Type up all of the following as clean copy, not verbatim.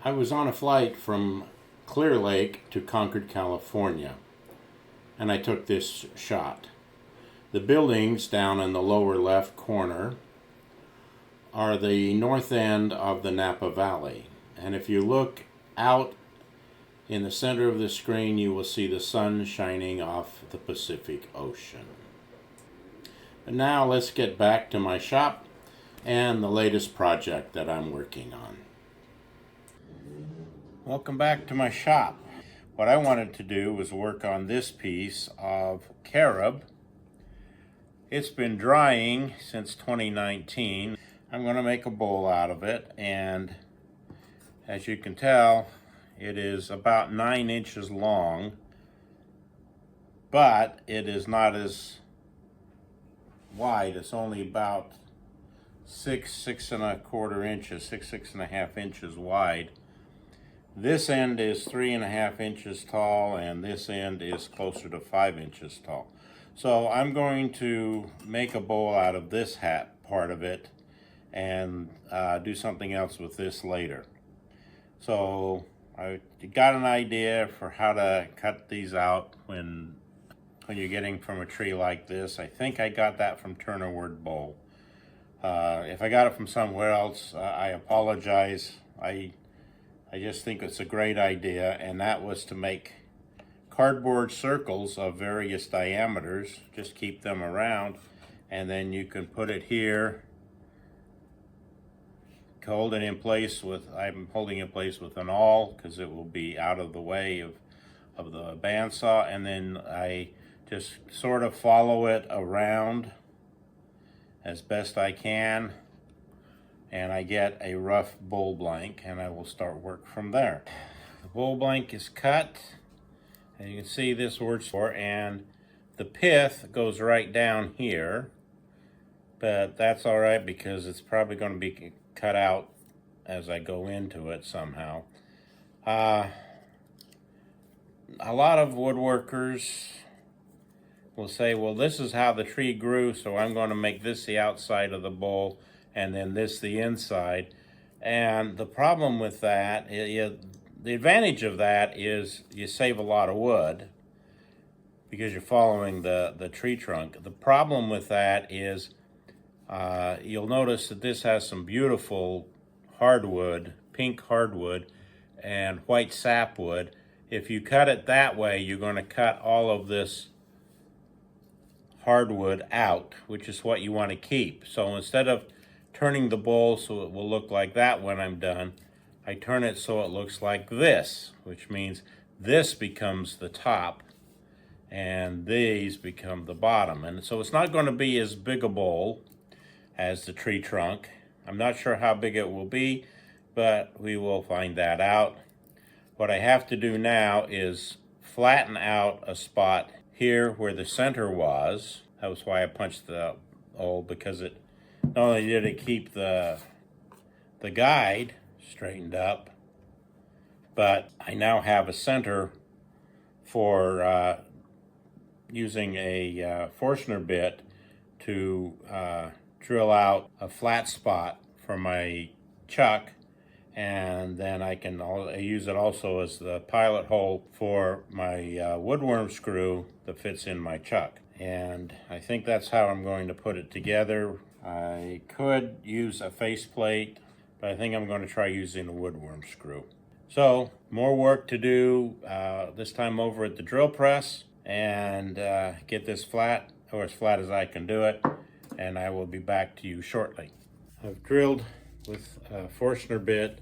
I was on a flight from Clear Lake to Concord, California, and I took this shot. The buildings down in the lower left corner are the north end of the Napa Valley. And if you look out in the center of the screen, you will see the sun shining off the Pacific Ocean. But now let's get back to my shop and the latest project that I'm working on. Welcome back to my shop. What I wanted to do was work on this piece of carob. It's been drying since 2019. I'm going to make a bowl out of it, and as you can tell, it is about 9 inches long, but it is not as wide. It's only about 6.25 inches, 6.5 inches wide. This end is 3.5 inches tall, and this end is closer to 5 inches tall. So I'm going to make a bowl out of this part of it and do something else with this later. So I got an idea for how to cut these out when you're getting from a tree like this. I think I got that from Turnerwood Bowl. If I got it from somewhere else, I apologize. I just think it's a great idea, and that was to make cardboard circles of various diameters. Just keep them around, and then you can put it here, hold it in place with, I'm holding it in place with an awl because it will be out of the way of the bandsaw, and then I just sort of follow it around as best I can, and I get a rough bowl blank, and I will start work from there. The bowl blank is cut, and you can see this works for, and the pith goes right down here, but that's all right because it's probably going to be cut out as I go into it somehow. A lot of woodworkers will say, well, this is how the tree grew, so I'm going to make this the outside of the bowl and then this the inside. And the problem with that, the advantage of that is you save a lot of wood because you're following the tree trunk. The problem with that is you'll notice that this has some beautiful hardwood, pink hardwood and white sapwood. If you cut it that way, you're going to cut all of this hardwood out, which is what you want to keep. So instead of turning the bowl so it will look like that when I'm done, I turn it so it looks like this, which means this becomes the top and these become the bottom. And so it's not going to be as big a bowl as the tree trunk. I'm not sure how big it will be, but we will find that out. What I have to do now is flatten out a spot here where the center was. That was why I punched the hole, because it not only did it keep the guide straightened up, but I now have a center for using a Forstner bit to drill out a flat spot for my chuck, and then I can use it also as the pilot hole for my woodworm screw that fits in my chuck. And I think that's how I'm going to put it together. I could use a faceplate, but I think I'm going to try using a woodworm screw. So more work to do, this time over at the drill press, and get this flat, or as flat as I can do it, and I will be back to you shortly. I've drilled with a Forstner bit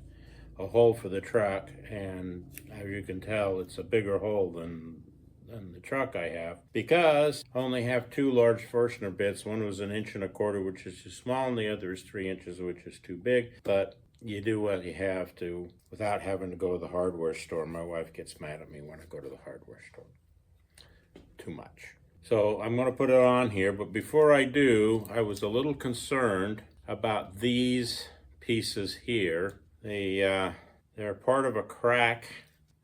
a hole for the truck, and as you can tell, it's a bigger hole than the truck I have, because I only have two large Forstner bits. One was 1.25 inches, which is too small, and the other is 3 inches, which is too big. But you do what you have to without having to go to the hardware store. My wife gets mad at me when I go to the hardware store. Too much. So I'm going to put it on here, but before I do, I was a little concerned about these pieces here. They're part of a crack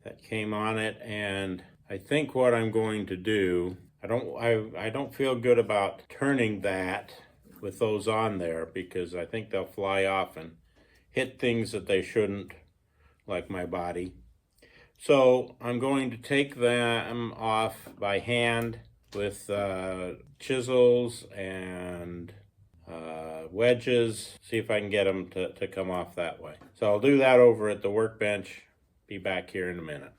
that came on it, and I think what I'm going to do, I don't feel good about turning that with those on there, because I think they'll fly off and hit things that they shouldn't, like my body. So I'm going to take them off by hand with chisels and wedges, see if I can get them to come off that way. So I'll do that over at the workbench. Be back here in a minute.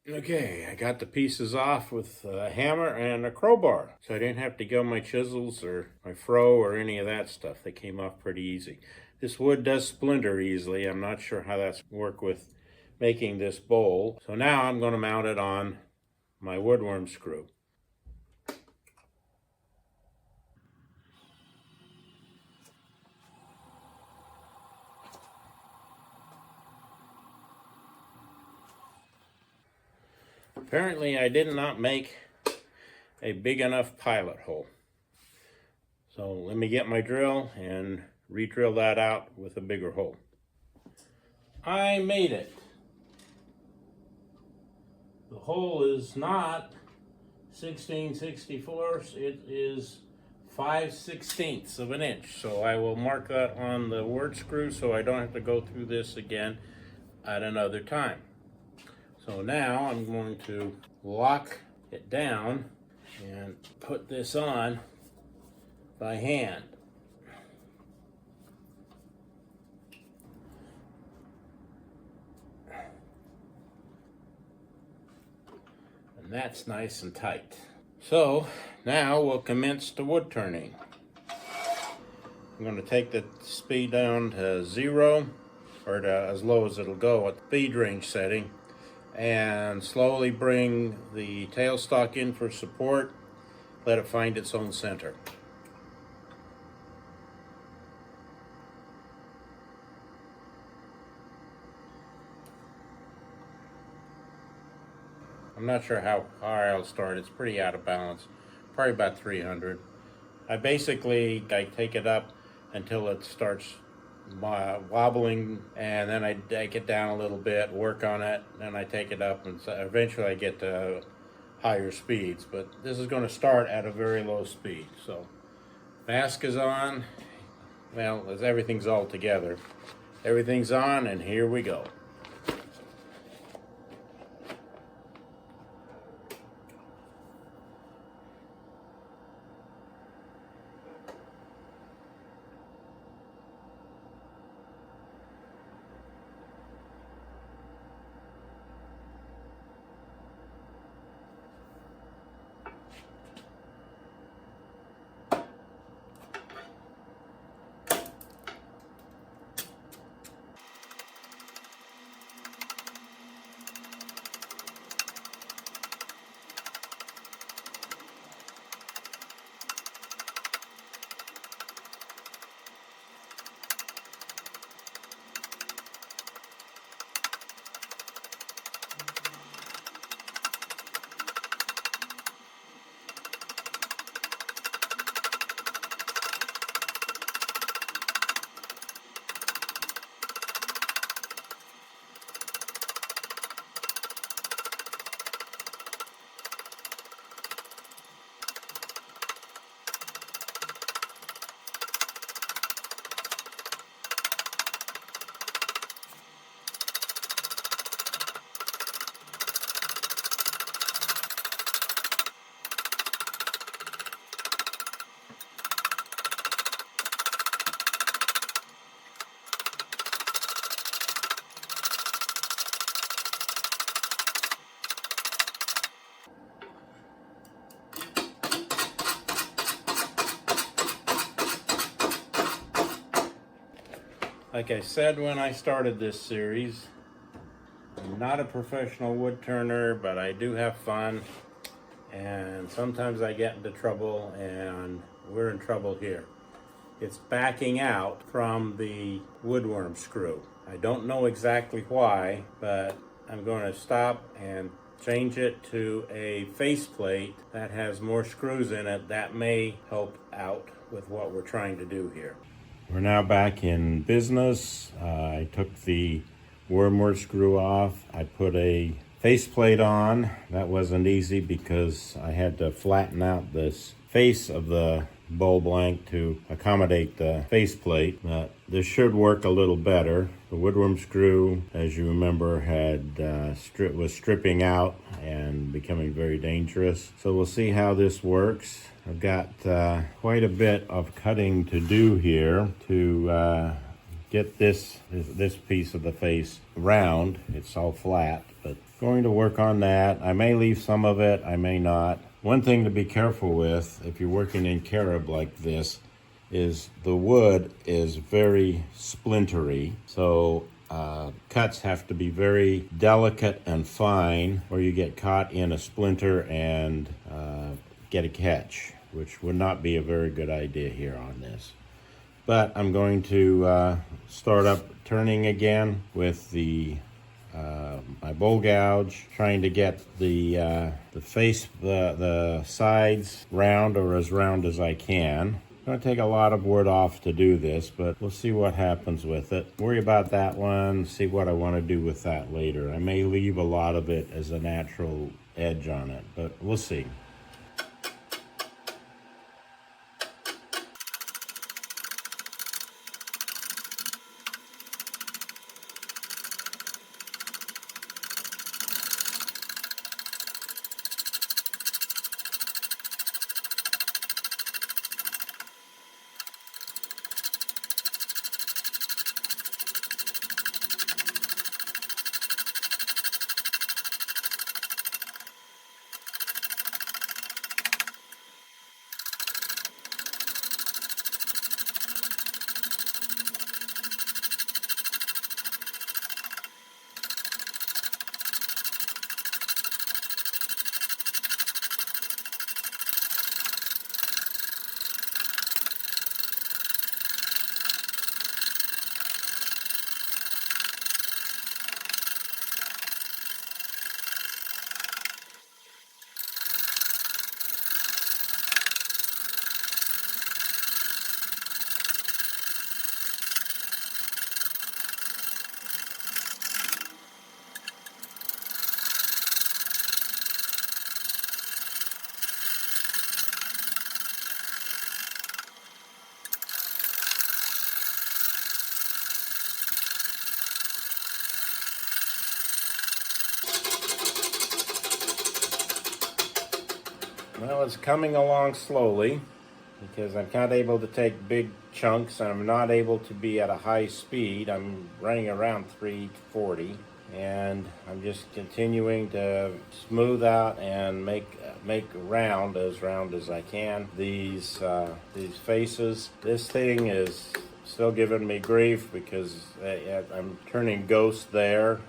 Okay, I got the pieces off with a hammer and a crowbar, so I didn't have to go my chisels or my froe or any of that stuff. They came off pretty easy. This wood does splinter easily. I'm not sure how that's work with making this bowl. So now I'm going to mount it on my woodworm screw. Apparently I did not make a big enough pilot hole. So let me get my drill and re-drill that out with a bigger hole. I made it. The hole is not 16/64, it is 5/16 of an inch. So I will mark that on the word screw so I don't have to go through this again at another time. So now I'm going to lock it down and put this on by hand. And that's nice and tight. So now we'll commence the wood turning. I'm going to take the speed down to 0, or to as low as it'll go at the speed range setting, and slowly bring the tailstock in for support. Let it find its own center. I'm not sure how high I'll start. It's pretty out of balance. Probably about 300. I take it up until it starts wobbling, and then I take it down a little bit, work on it, then I take it up, and eventually I get to higher speeds. But this is going to start at a very low speed. So mask is on. Well, as everything's all together. Everything's on, and here we go. Like I said when I started this series, I'm not a professional wood turner, but I do have fun, and sometimes I get into trouble, and we're in trouble here. It's backing out from the woodworm screw. I don't know exactly why, but I'm going to stop and change it to a faceplate that has more screws in it. That may help out with what we're trying to do here. We're now back in business. I took the wormwood screw off. I put a faceplate on. That wasn't easy because I had to flatten out this face of the bowl blank to accommodate the faceplate, but this should work a little better. The woodworm screw, as you remember, was stripping out and becoming very dangerous. So we'll see how this works. I've got quite a bit of cutting to do here to get this piece of the face round. It's all flat, but going to work on that. I may leave some of it, I may not. One thing to be careful with if you're working in carob like this is the wood is very splintery, so cuts have to be very delicate and fine, or you get caught in a splinter and get a catch, which would not be a very good idea here on this. But I'm going to start up turning again with the my bowl gouge, trying to get the face, the sides round, or as round as I can. It's going to take a lot of wood off to do this, but we'll see what happens with it. Worry about that one, see what I want to do with that later. I may leave a lot of it as a natural edge on it, but we'll see. Well, it's coming along slowly because I'm not able to take big chunks and I'm not able to be at a high speed. I'm running around 340 and I'm just continuing to smooth out and make round as I can these faces. This thing is still giving me grief because I'm turning ghosts there.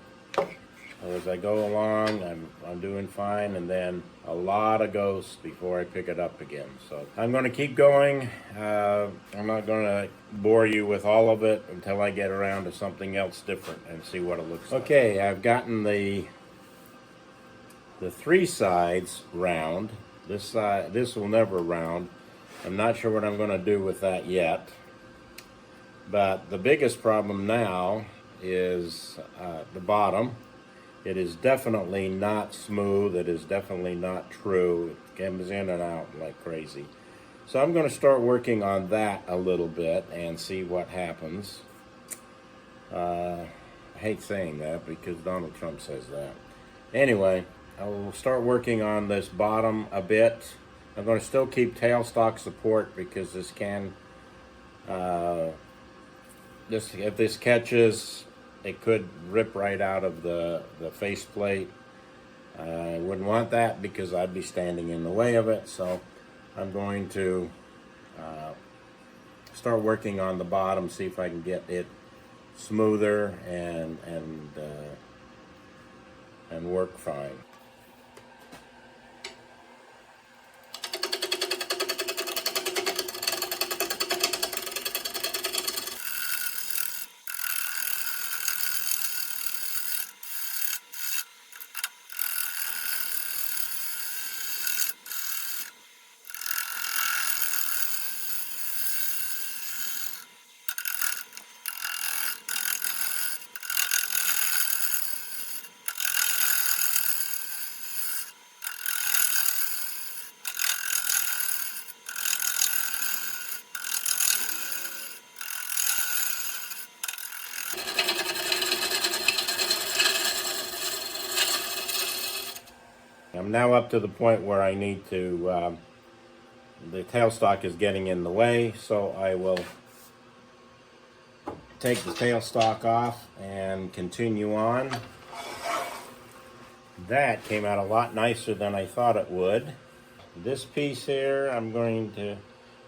As I go along, I'm doing fine, and then a lot of ghosts before I pick it up again. So I'm going to keep going. I'm not going to bore you with all of it until I get around to something else different and see what it looks like. Okay, I've gotten the three sides round. This will never round. I'm not sure what I'm going to do with that yet. But the biggest problem now is the bottom. It is definitely not smooth. It is definitely not true. It comes in and out like crazy. So I'm going to start working on that a little bit and see what happens. I hate saying that because Donald Trump says that. Anyway, I will start working on this bottom a bit. I'm going to still keep tailstock support because this can, if this catches, it could rip right out of the faceplate. I wouldn't want that because I'd be standing in the way of it. So I'm going to start working on the bottom, see if I can get it smoother and work fine. I'm now up to the point where I need to, the tailstock is getting in the way, so I will take the tailstock off and continue on. That came out a lot nicer than I thought it would. This piece here I'm going to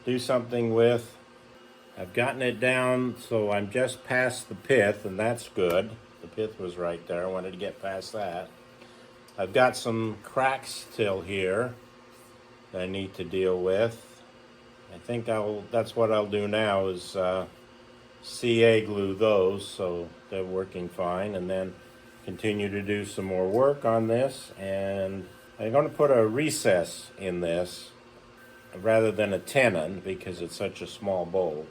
do something with. I've gotten it down so I'm just past the pith, and that's good. The pith was right there. I wanted to get past that. I've got some cracks still here that I need to deal with. I think that's what I'll do now is CA glue those so they're working fine, and then continue to do some more work on this. And I'm going to put a recess in this rather than a tenon because it's such a small bowl.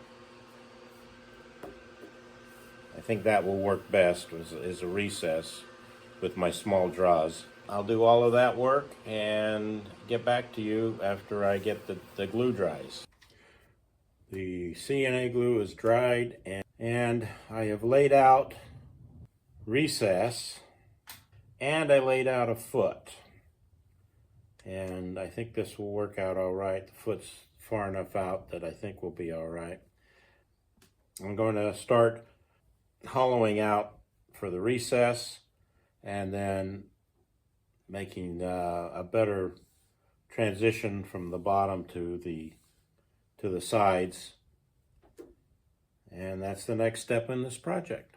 I think that will work best is a recess with my small draws. I'll do all of that work and get back to you after I get the glue dries. The CNA glue is dried, and I have laid out recess, and I laid out a foot. And I think this will work out all right. The foot's far enough out that I think we'll be all right. I'm going to start hollowing out for the recess and then making a better transition from the bottom to the sides. And that's the next step in this project.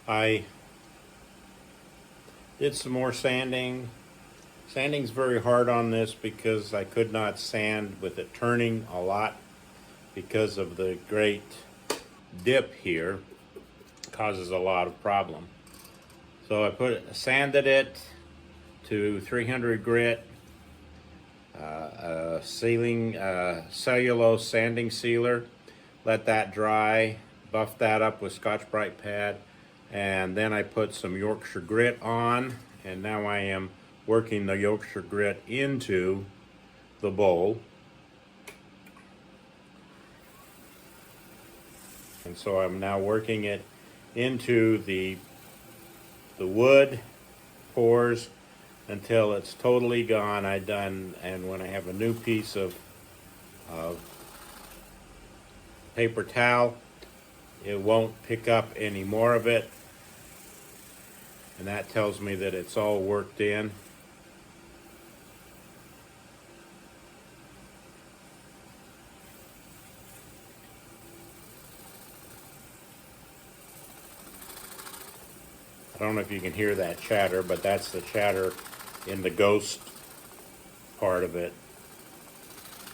I did some more sanding. Sanding's very hard on this because I could not sand with it turning a lot because of the great dip here. It causes a lot of problem. So I sanded it to 300 grit. sealing cellulose sanding sealer. Let that dry, buff that up with Scotch-Brite pad, and then I put some Yorkshire grit on, and now I am working the Yorkshire grit into the bowl. And so I'm now working it into the wood pores until it's totally gone. And when I have a new piece of paper towel, it won't pick up any more of it, and that tells me that it's all worked in. I don't know if you can hear that chatter, but that's the chatter in the ghost part of it.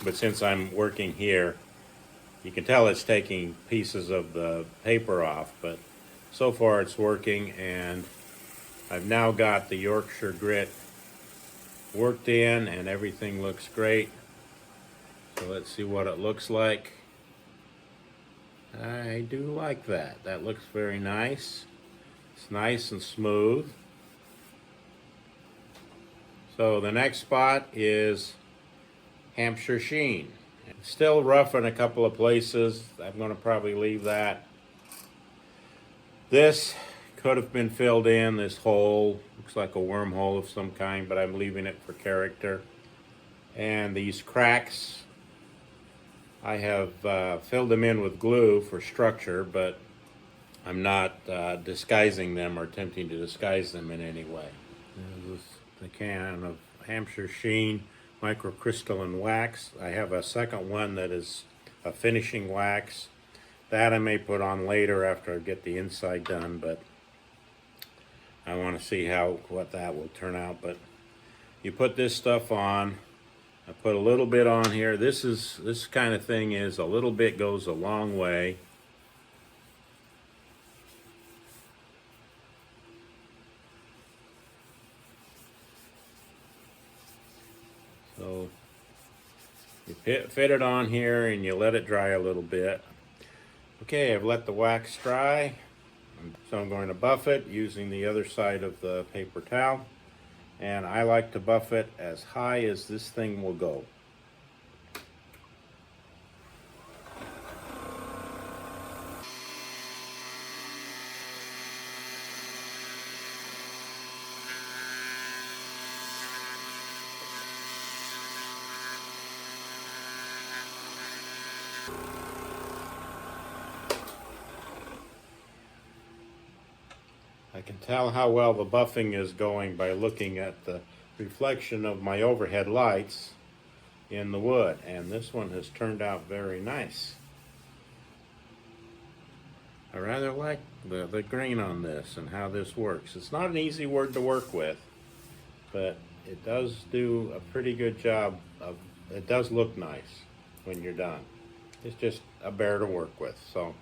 But since I'm working here, you can tell it's taking pieces of the paper off, but so far it's working, and I've now got the Yorkshire grit worked in and everything looks great. So let's see what it looks like. I do like that. That looks very nice. It's nice and smooth. So the next spot is Hampshire Sheen. It's still rough in a couple of places. I'm going to probably leave that. This could have been filled in, this hole. Looks like a wormhole of some kind, but I'm leaving it for character. And these cracks, I have filled them in with glue for structure, but I'm not disguising them or attempting to disguise them in any way. This is the can of Hampshire Sheen microcrystalline wax. I have a second one that is a finishing wax. That I may put on later after I get the inside done, but I want to see what that will turn out. But you put this stuff on. I put a little bit on here. This kind of thing is a little bit goes a long way. So you fit it on here and you let it dry a little bit. Okay, I've let the wax dry. So I'm going to buff it using the other side of the paper towel. And I like to buff it as high as this thing will go. I can tell how well the buffing is going by looking at the reflection of my overhead lights in the wood, and this one has turned out very nice. I rather like the grain on this and how this works. It's not an easy wood to work with, but it does do a pretty good job it does look nice when you're done. It's just a bear to work with. So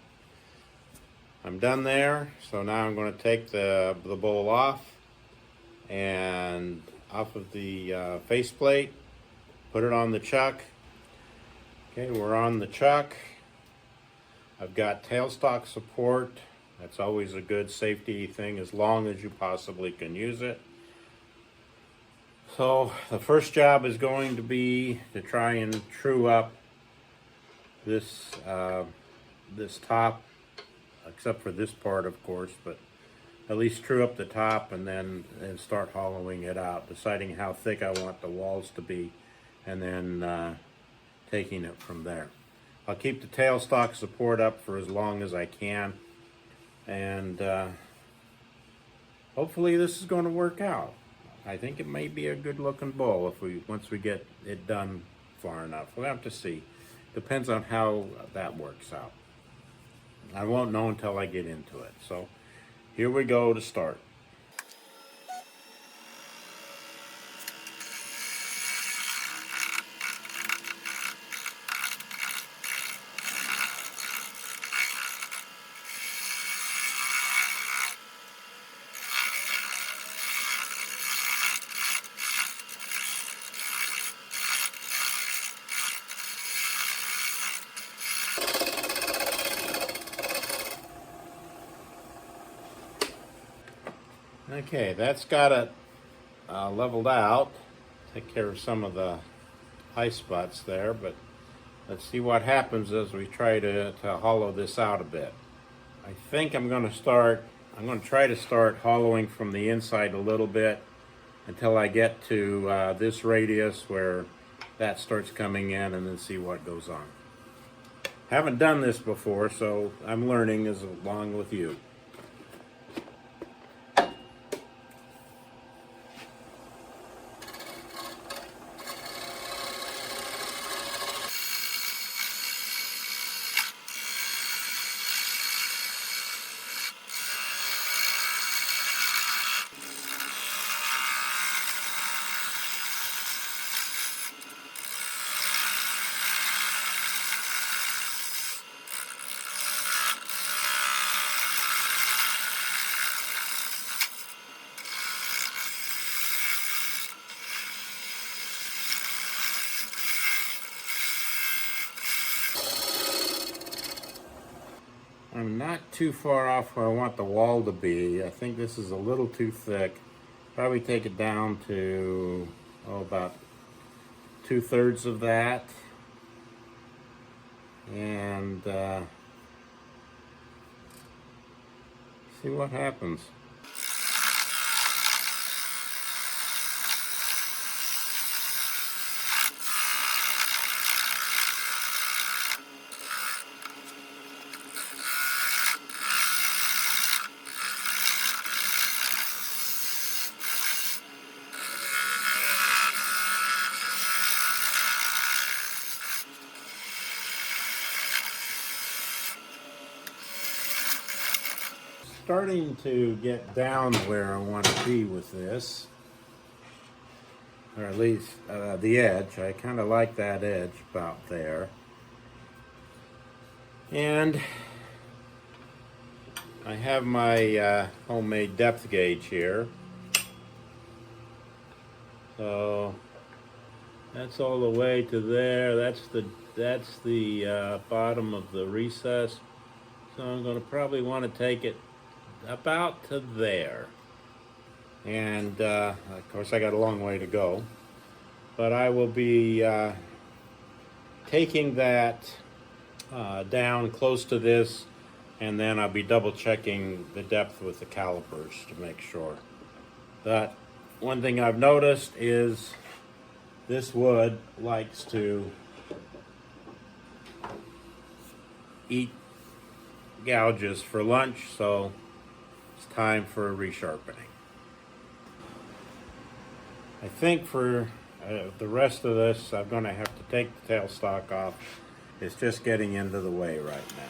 I'm done there. So now I'm going to take the bowl off and off of the faceplate, put it on the chuck. Okay, we're on the chuck. I've got tailstock support. That's always a good safety thing as long as you possibly can use it. So the first job is going to be to try and true up this top, except for this part of course, but at least true up the top and then start hollowing it out, deciding how thick I want the walls to be, and then taking it from there. I'll keep the tailstock support up for as long as I can, and hopefully this is going to work out. I think it may be a good looking bowl once we get it done far enough. We'll have to see. Depends on how that works out. I won't know until I get into it. So here we go to start. Okay, that's got it leveled out. Take care of some of the high spots there, but let's see what happens as we try to hollow this out a bit. I think I'm going to try to start hollowing from the inside a little bit until I get to this radius where that starts coming in, and then see what goes on. Haven't done this before, so I'm learning as along with you. I'm not too far off where I want the wall to be. I think this is a little too thick. Probably take it down to, about 2/3 of that. And see what happens. Starting to get down where I want to be with this, or at least the edge. I kind of like that edge about there. And I have my homemade depth gauge here. So that's all the way to there. That's the bottom of the recess. So I'm going to probably want to take it about to there. And of course I got a long way to go, but I will be taking that down close to this, and then I'll be double checking the depth with the calipers to make sure. But one thing I've noticed is this wood likes to eat gouges for lunch, so it's time for a resharpening. I think for the rest of this, I'm going to have to take the tailstock off. It's just getting into the way right now.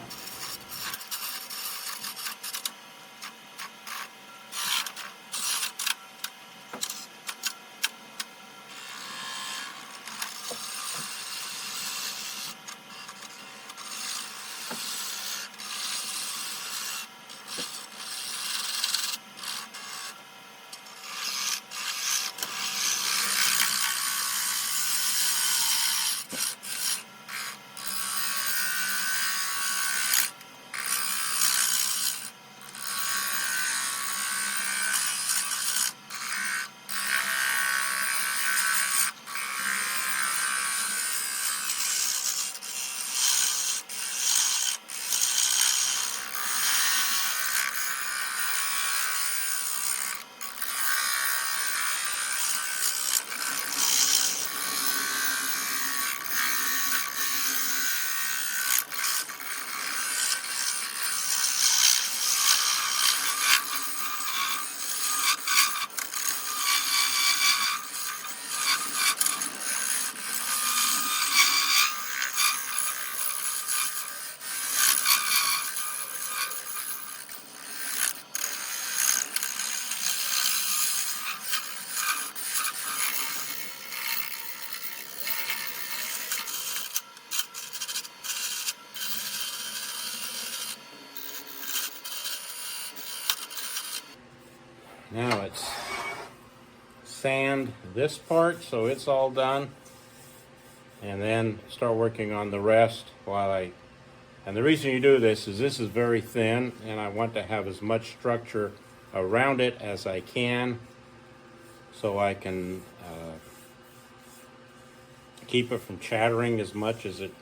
Now it's sand this part so it's all done, and then start working on the rest and the reason you do this is very thin, and I want to have as much structure around it as I can so I can keep it from chattering as much as it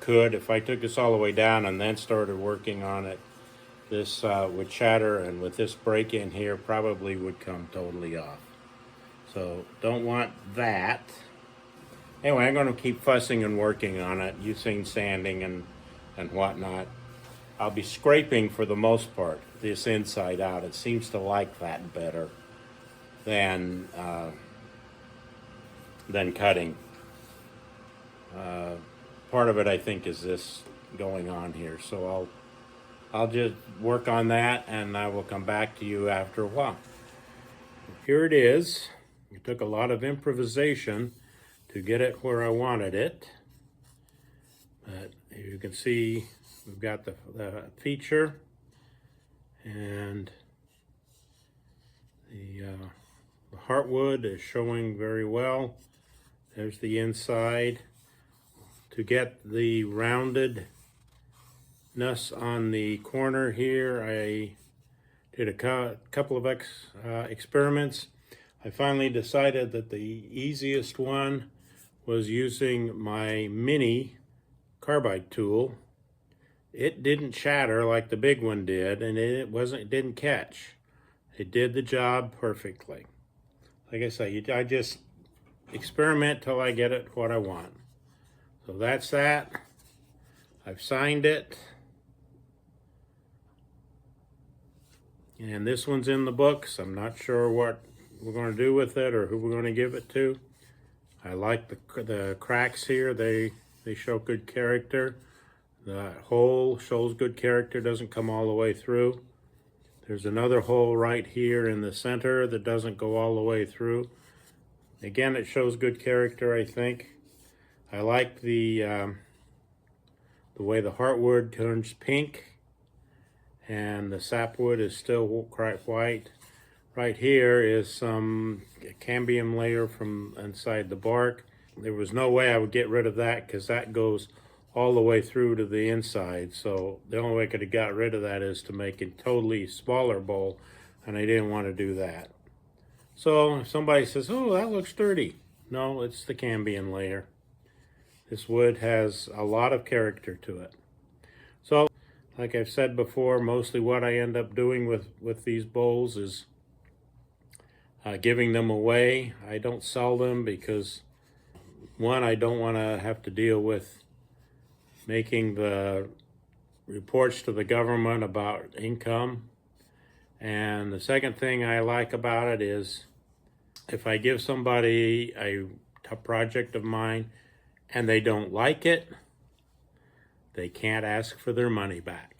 could. If I took this all the way down and then started working on it, this would chatter, and with this break in here probably would come totally off. So don't want that. Anyway, I'm going to keep fussing and working on it, using sanding and whatnot. I'll be scraping for the most part, this inside out. It seems to like that better than cutting. Part of it, I think, is this going on here. So I'll just work on that, and I will come back to you after a while. Here it is. It took a lot of improvisation to get it where I wanted it. But you can see we've got the feature, and the heartwood is showing very well. There's the inside. To get the roundedness on the corner here, I did a couple of experiments. I finally decided that the easiest one was using my mini carbide tool. It didn't chatter like the big one did, and it didn't catch. It did the job perfectly. Like I say, I just experiment till I get it what I want. So that's that. I've signed it. And this one's in the books. I'm not sure what we're going to do with it or who we're going to give it to. I like the cracks here. They show good character. The hole shows good character, doesn't come all the way through. There's another hole right here in the center that doesn't go all the way through. Again, it shows good character, I think. I like the way the heartwood turns pink and the sapwood is still quite white. Right here is some cambium layer from inside the bark. There was no way I would get rid of that because that goes all the way through to the inside. So the only way I could have got rid of that is to make a totally smaller bowl, and I didn't want to do that. So if somebody says, oh, that looks dirty. No, it's the cambium layer. This wood has a lot of character to it. So, like I've said before, mostly what I end up doing with these bowls is giving them away. I don't sell them because, one, I don't want to have to deal with making the reports to the government about income. And the second thing I like about it is if I give somebody a project of mine and they don't like it, they can't ask for their money back.